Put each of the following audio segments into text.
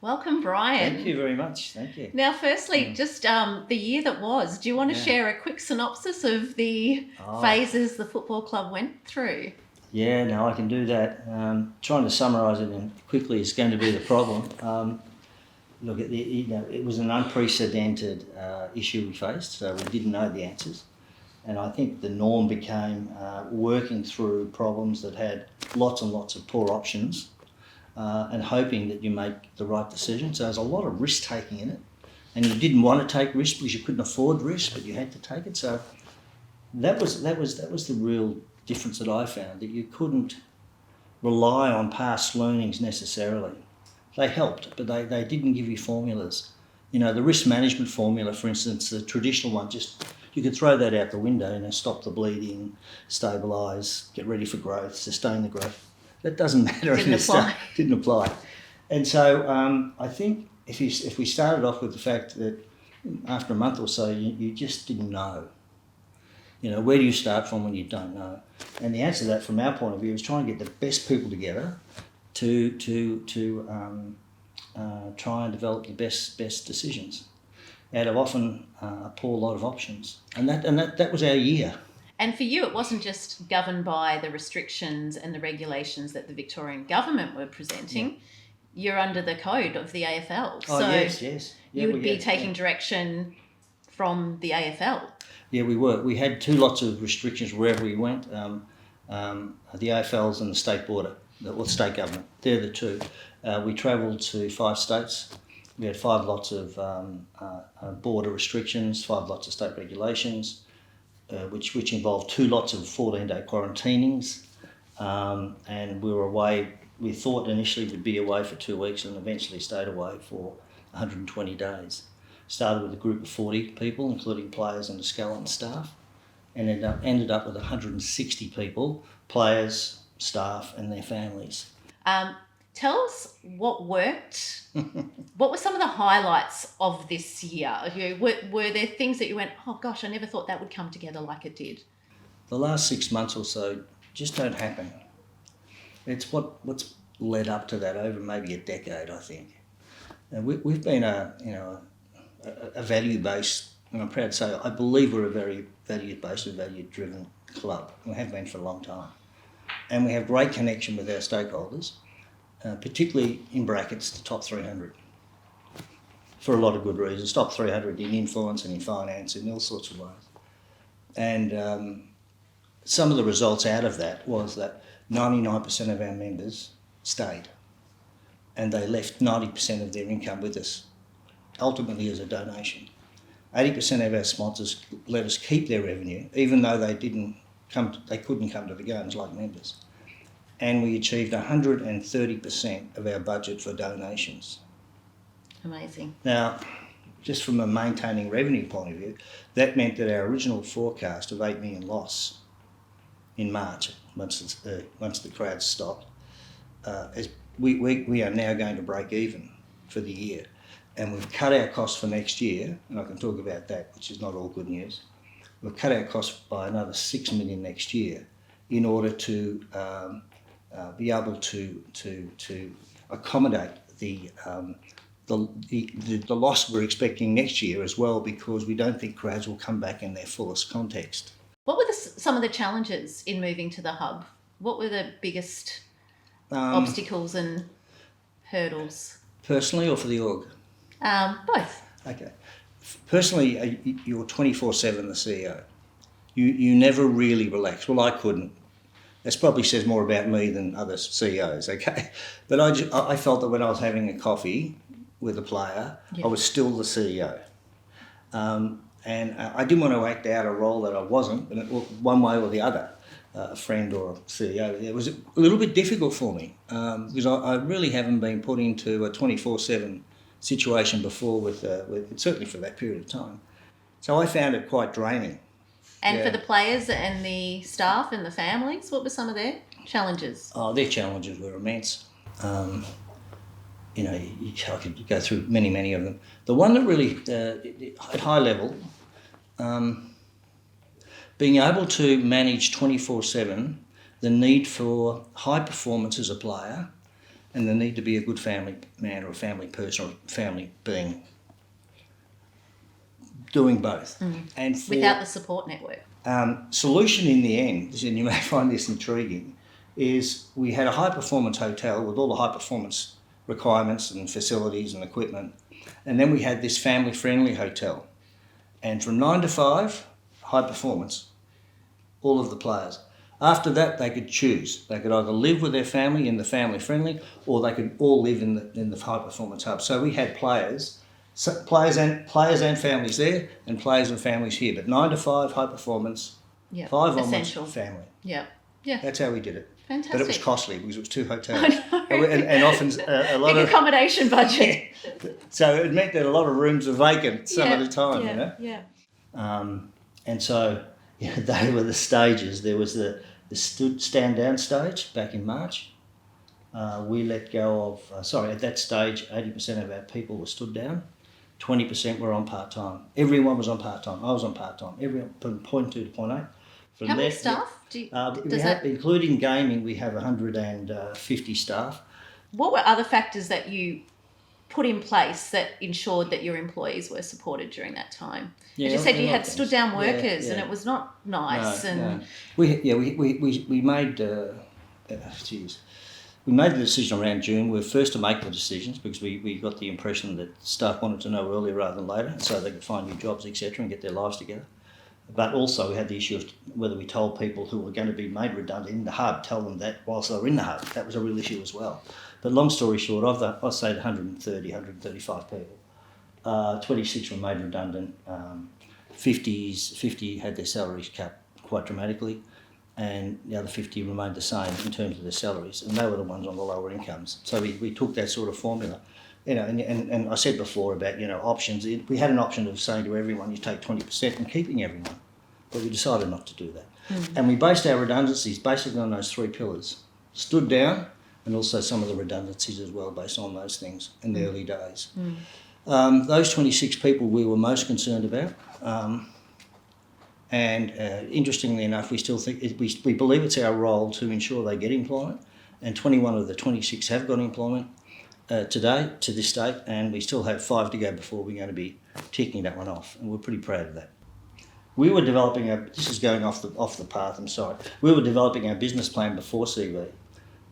Welcome, Brian. Thank you very much. Thank you. Now, firstly, just the year that was, do you want to share a quick synopsis of the phases the football club went through? Yeah, no, I can do that. Trying to summarise it quickly is going to be the problem. Look, it was an unprecedented issue we faced, so we didn't know the answers. And I think the norm became working through problems that had lots and lots of poor options and hoping that you make the right decision. So there's a lot of risk taking in it. And you didn't want to take risk because you couldn't afford risk, but you had to take it. So that was the real difference that I found, that you couldn't rely on past learnings necessarily. They helped, but they didn't give you formulas. You know, the risk management formula, for instance, the traditional one, just you could throw that out the window, stop the bleeding, stabilise, get ready for growth, sustain the growth. That doesn't matter. Didn't apply. And so I think if we started off with the fact that after a month or so you just didn't know, where do you start from when you don't know? And the answer to that, from our point of view, is try and get the best people together to try and develop the best decisions out of often a poor lot of options. And that was our year. And for you, it wasn't just governed by the restrictions and the regulations that the Victorian government were presenting. Yeah. You're under the code of the AFL. Oh, so yes. Yeah, you would be taking direction from the AFL. Yeah, we were. We had two lots of restrictions wherever we went. The AFLs and the state border, or state government. They're the two. We travelled to 5 states. We had 5 lots of border restrictions, 5 lots of state regulations, which involved 2 lots of 14-day quarantinings. And we were away. We thought initially we'd be away for 2 weeks and eventually stayed away for 120 days. Started with a group of 40 people, including players and the skeleton staff, and ended up with 160 people, players, staff and their families. Tell us what worked. What were some of the highlights of this year? Were there things that you went, oh gosh, I never thought that would come together like it did? The last 6 months or so just don't happen. It's what's led up to that over maybe a decade, I think. And we've been a value-based, and I'm proud to say I believe we're a very value-based and value-driven club. We have been for a long time. And we have great connection with our stakeholders, particularly in brackets the top 300, for a lot of good reasons. Top 300 in influence and in finance and all sorts of ways. And some of the results out of that was that 99% of our members stayed, and they left 90% of their income with us, ultimately as a donation. 80% of our sponsors let us keep their revenue, even though they couldn't come to the games like members. And we achieved 130% of our budget for donations. Amazing. Now, just from a maintaining revenue point of view, that meant that our original forecast of 8 million loss in March, once the crowds stopped, we are now going to break even for the year. And we've cut our costs for next year, and I can talk about that, which is not all good news. We've cut our costs by another 6 million next year in order to be able to accommodate the loss we're expecting next year as well, because we don't think crowds will come back in their fullest context. What were some of the challenges in moving to the hub? What were the biggest obstacles and hurdles? Personally or for the org? Both. Okay. Personally, you're 24/7 the CEO. You never really relax. Well, I couldn't. That probably says more about me than other CEOs, okay? But I felt that when I was having a coffee with a player, I was still the CEO. And I didn't want to act out a role that I wasn't, one way or the other, a friend or a CEO. It was a little bit difficult for me because I really haven't been put into a 24/7 situation before with certainly for that period of time. So I found it quite draining. And for the players and the staff and the families, what were some of their challenges? Oh, their challenges were immense. I could go through many of them. The one that really, at high level, being able to manage 24/7 the need for high performance as a player, and the need to be a good family man or a family person or a family being. Doing both. And for, Without the support network. solution in the end, and you may find this intriguing, is we had a high-performance hotel with all the high-performance requirements and facilities and equipment, and then we had this family-friendly hotel. And from 9 to 5, high performance, all of the players. After that, they could choose. They could either live with their family in the family-friendly, or they could all live in the high-performance hub. So we had players and families there, and players and families here. But 9 to 5, high performance. Yeah. 5 onwards, Essential. family. Yeah. Yeah. That's how we did it. Fantastic. But it was costly because it was 2 hotels. I know. And often a lot Big of accommodation budget. so it meant that a lot lot of rooms were vacant some of the time, yeah, you know. Yeah. And so they were the stages. There was the stand down stage back in March. We let go of at that stage 80% of our people were stood down. 20% were on part-time. Everyone was on part-time. I was on part-time. Everyone from point 2 to point 8. From How many staff? Including gaming, we have 150 staff. What were other factors that you put in place that ensured that your employees were supported during that time? Yeah, As you said, you had things. stood down workers, Yeah. and it was not nice. No. We made we made the decision around June. We were first to make the decisions because we got the impression that staff wanted to know earlier rather than later, so they could find new jobs, etc., and get their lives together. But also we had the issue of whether we told people who were going to be made redundant in the hub, tell them that whilst they were in the hub. That was a real issue as well. But long story short, I'd say 135 people. 26 were made redundant. 50 had their salaries cut quite dramatically, and the other 50 remained the same in terms of their salaries, and they were the ones on the lower incomes. So we took that sort of formula. And I said before about, options. We had an option of saying to everyone, you take 20% and keeping everyone. But we decided not to do that. And we based our redundancies basically on those 3 pillars. Stood down, and also some of the redundancies as well based on those things in the early days. Those 26 people we were most concerned about. Interestingly enough, we still think, we believe it's our role to ensure they get employment. And 21 of the 26 have got employment. Today, to this date, and we still have 5 to go before we're going to be ticking that one off, and we're pretty proud of that. We were developing this is going off the path, I'm sorry. We were developing our business plan before CV,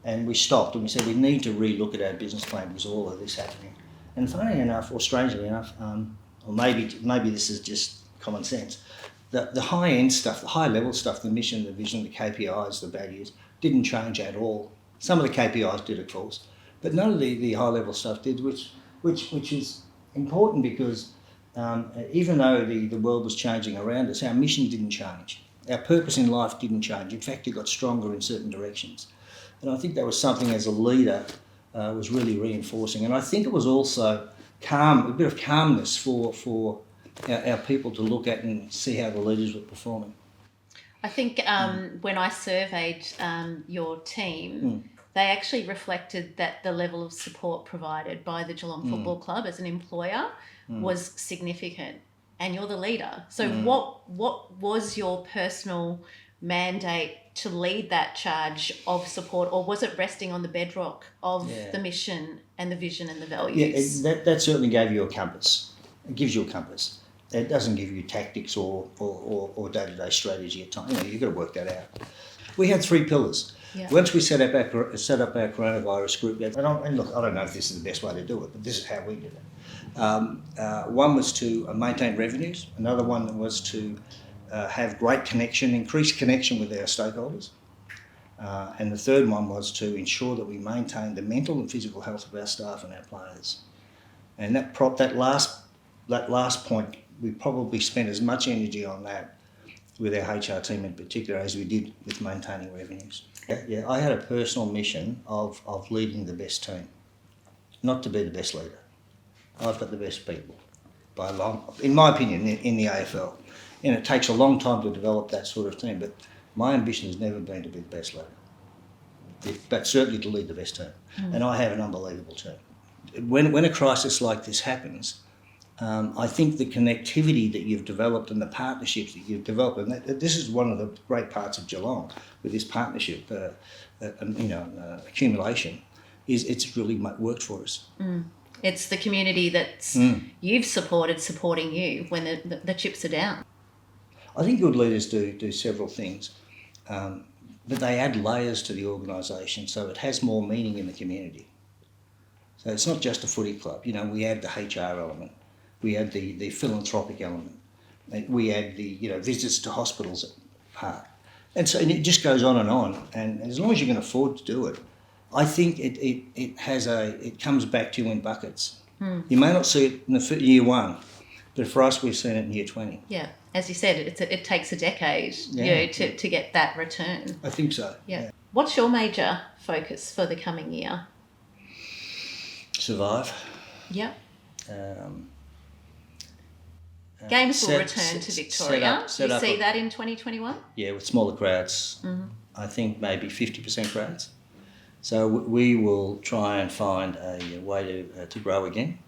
and we stopped and we said we need to re-look at our business plan because of all of this happening. And funny enough, or strangely enough, or maybe this is just common sense, the high-end stuff, the high-level stuff, the mission, the vision, the KPIs, the values, didn't change at all. Some of the KPIs did, of course, but none of the high-level stuff did, which is important because even though the world was changing around us, our mission didn't change. Our purpose in life didn't change. In fact, it got stronger in certain directions. And I think that was something as a leader was really reinforcing. And I think it was also a bit of calmness for our people to look at and see how the leaders were performing. I think when I surveyed your team, they actually reflected that the level of support provided by the Geelong Football Club as an employer was significant, and you're the leader. So what was your personal mandate to lead that charge of support, or was it resting on the bedrock of the mission and the vision and the values? Yeah, that certainly gave you a compass. It gives you a compass. It doesn't give you tactics or day-to-day strategy at times. You've got to work that out. We had 3 pillars. Yeah. Once we set up our coronavirus group, and look, I don't know if this is the best way to do it, but this is how we did it. One was to maintain revenues. Another one was to have great connection, increased connection with our stakeholders. And the third one was to ensure that we maintain the mental and physical health of our staff and our players. And that last point, we probably spent as much energy on that with our HR team in particular as we did with maintaining revenues. Yeah, I had a personal mission of leading the best team, not to be the best leader. I've got the best people, by a long, in my opinion, in the AFL. And it takes a long time to develop that sort of team, but my ambition has never been to be the best leader, but certainly to lead the best team. And I have an unbelievable team. When a crisis like this happens, I think the connectivity that you've developed and the partnerships that you've developed, and this is one of the great parts of Geelong with this partnership, accumulation, it's really worked for us. It's the community that's you've supporting you when the chips are down. I think good leaders do several things, but they add layers to the organisation so it has more meaning in the community. So it's not just a footy club. You know, we add the HR element, we add the philanthropic element, we add the visits to hospitals part, and it just goes on. And as long as you can afford to do it, I think it comes back to you in buckets. You may not see it in year one, but for us, we've seen it in year 20. Yeah, as you said, it takes a decade to get that return. I think so. Yeah. What's your major focus for the coming year? Survive. Yeah. Games will return to Victoria. Do you see that in 2021? Yeah, with smaller crowds. I think maybe 50% crowds. So we will try and find a way to grow again,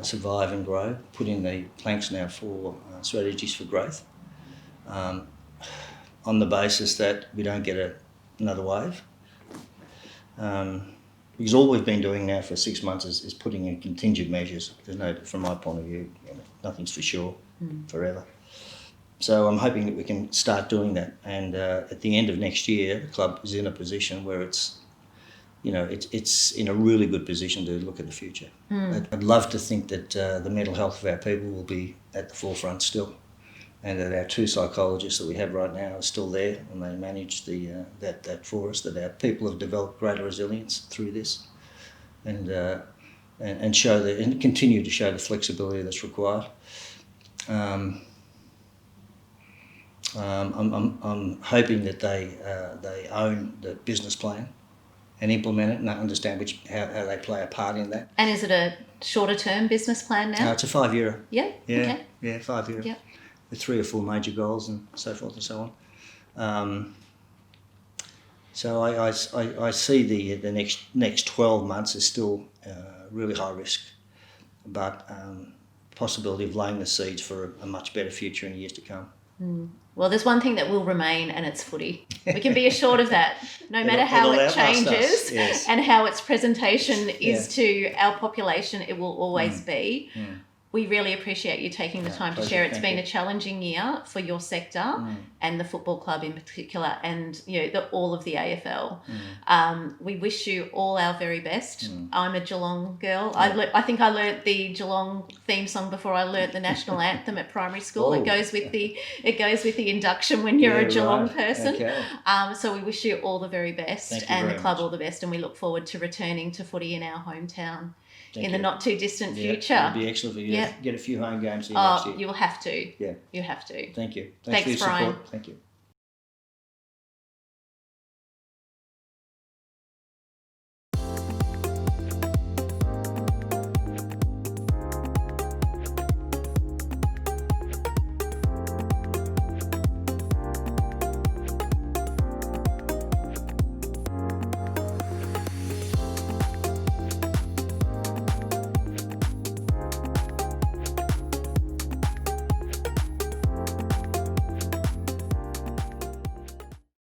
survive and grow, put in the planks now for strategies for growth, on the basis that we don't get another wave. Because all we've been doing now for 6 months is putting in contingent measures. There's no, from my point of view, nothing's for sure forever. So I'm hoping that we can start doing that. And at the end of next year, the club is in a position where it's in a really good position to look at the future. I'd love to think that the mental health of our people will be at the forefront still, and that our 2 psychologists that we have right now are still there and they manage that for us, that our people have developed greater resilience through this, and continue to show the flexibility that's required. I'm hoping that they own the business plan and implement it and understand how they play a part in that. And is it a shorter term business plan now? It's a 5-year. Yeah. Okay. Yeah, 5-year. Yep. With 3 or 4 major goals and so forth and so on. So I see the next 12 months is still really high risk, but possibility of laying the seeds for a much better future in years to come. Well, there's one thing that will remain, and it's footy. We can be assured of that. No matter how it changes and how its presentation is to our population, it will always be. We really appreciate you taking the time to share. It's been a challenging year for your sector and the football club in particular, and all of the AFL. We wish you all our very best. I'm a Geelong girl. I think I learnt the Geelong theme song before I learnt the national anthem at primary school. It goes with the induction when you're a Geelong person. Okay. So we wish you all the very best and the club all the best, and we look forward to returning to footy in our hometown. In the not too distant future. It'll be excellent for you to get a few home games here next year. You'll have to. Yeah. You have to. Thank you. Thanks for your Brian. support. Thank you.